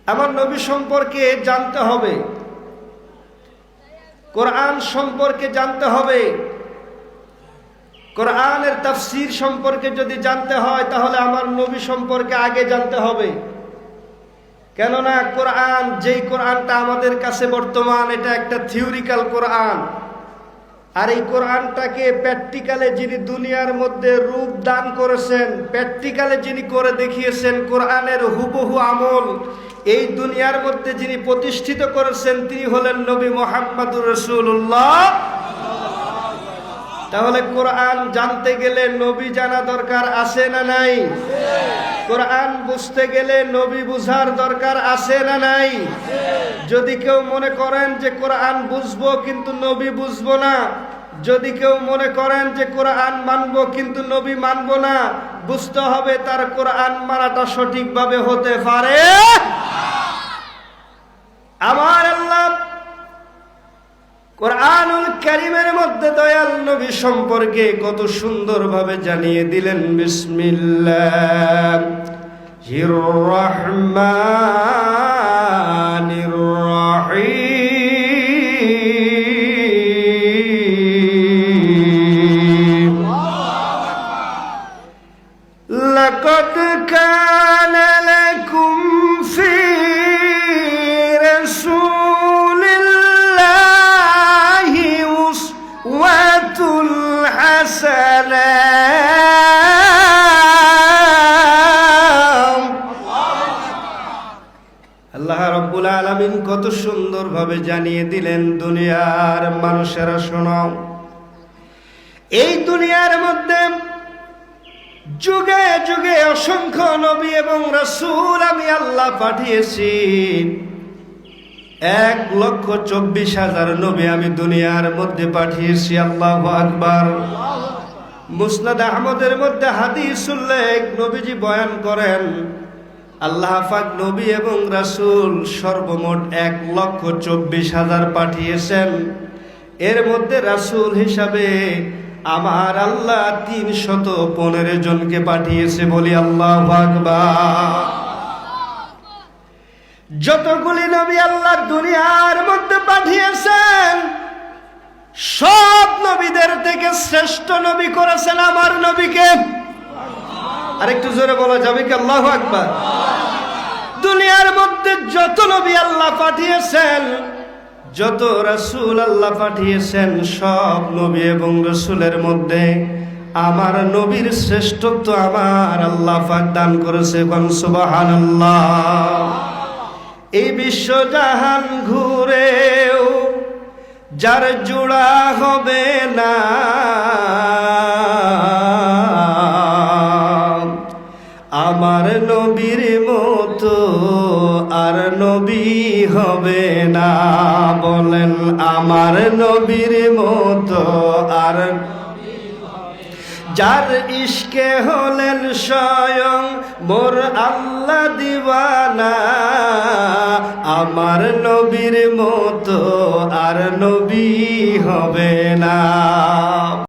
আমার নবী সম্পর্কে জানতে হবে, কোরআন সম্পর্কে জানতে হবে। কোরআনের তাফসীর সম্পর্কে যদি জানতে হয় তাহলে আমার নবী সম্পর্কে আগে জানতে হবে। কেননা কোরআন, যেই কোরআনটা আমাদের কাছে বর্তমান, এটা একটা থিওরিক্যাল কোরআন। আর এই কোরআনটাকে প্র্যাকটিক্যালে যিনি দুনিয়ার মধ্যে রূপ দান করেছেন, প্র্যাকটিক্যালে যিনি করে দেখিয়েছেন, কোরআনের হুবহু আমল এই দুনিয়ার মধ্যে যিনি প্রতিষ্ঠিত করেছেন, তিনি হলেন নবী মুহাম্মদুর রাসূলুল্লাহ। তাহলে কোরআন জানতে গেলে নবী জানা দরকার আছে না নাই? কোরআন বুঝতে গেলে নবী বুঝার দরকার আছে না নাই? যদি কেউ মনে করেন যে কোরআন বুঝবো কিন্তু নবী বুঝবো না, যদি কেউ মনে করেন যে কোরআন মানবো কিন্তু নবী মানবো না, বুঝতে হবে তার কোরআন মানাটা সঠিকভাবে হতে পারে। আমার আল্লাহ কোরআনুল কারীমের মধ্যে দয়াল নবী সম্পর্কে কত সুন্দরভাবে জানিয়ে দিলেন। বিসমিল্লাহির রহমানির রহিম। লাকাদ কানা লাকুম ফি রাসূলিল্লাহি উসওয়াতুল হাসানাহ। আল্লাহ রাব্বুল আলামিন কত সুন্দরভাবে জানিয়ে দিলেন, দুনিয়ার মানুষেরা শোনো, এই দুনিয়ার মধ্যে যুগে যুগে অসংখ্য নবী এবং রাসূল আমি আল্লাহ পাঠিয়েছি। 1,24,000 নবী আমি দুনিয়ার মধ্যে পাঠিয়েছি। আল্লাহু আকবার। মুসনাদ আহমদের মধ্যে হাদিস উল্লেখ, নবীজি বয়ান করেন, আল্লাহ পাক নবী এবং রাসূল সর্বমোট 1,24,000 পাঠিয়েছেন। এর মধ্যে রাসূল হিসাবে আমার আল্লাহ 315 জনকে পাঠিয়েছে। বলি আল্লাহু আকবার। যতগুলি নবী আল্লাহ দুনিয়ার মধ্যে পাঠিয়েছেন, সব নবীদের থেকে শ্রেষ্ঠ নবী করেছেন আমার নবীকে। আরেকটু জোরে বলা যাবে কি? আল্লাহু আকবার। দুনিয়ার মধ্যে যত নবী আল্লাহ পাঠিয়েছেন, যত রাসূল আল্লাহ পাঠিয়েছেন, সব নবী এবং রাসূলের মধ্যে আমার নবীর শ্রেষ্ঠত্ব আমার আল্লাহ পাক দান করেছে। সুবহানাল্লাহ। এই বিশ্বজাহান ঘুরেও যার জোড়া হবে না, আমার নবীর মতো আর নবী হবে না। বলেন, আমার নবীর মতো আর, যার ইশকে হলেন স্বয়ং মোর আল্লাহ দিওয়ানা, আমার নবীর মতো আর নবী হবে না।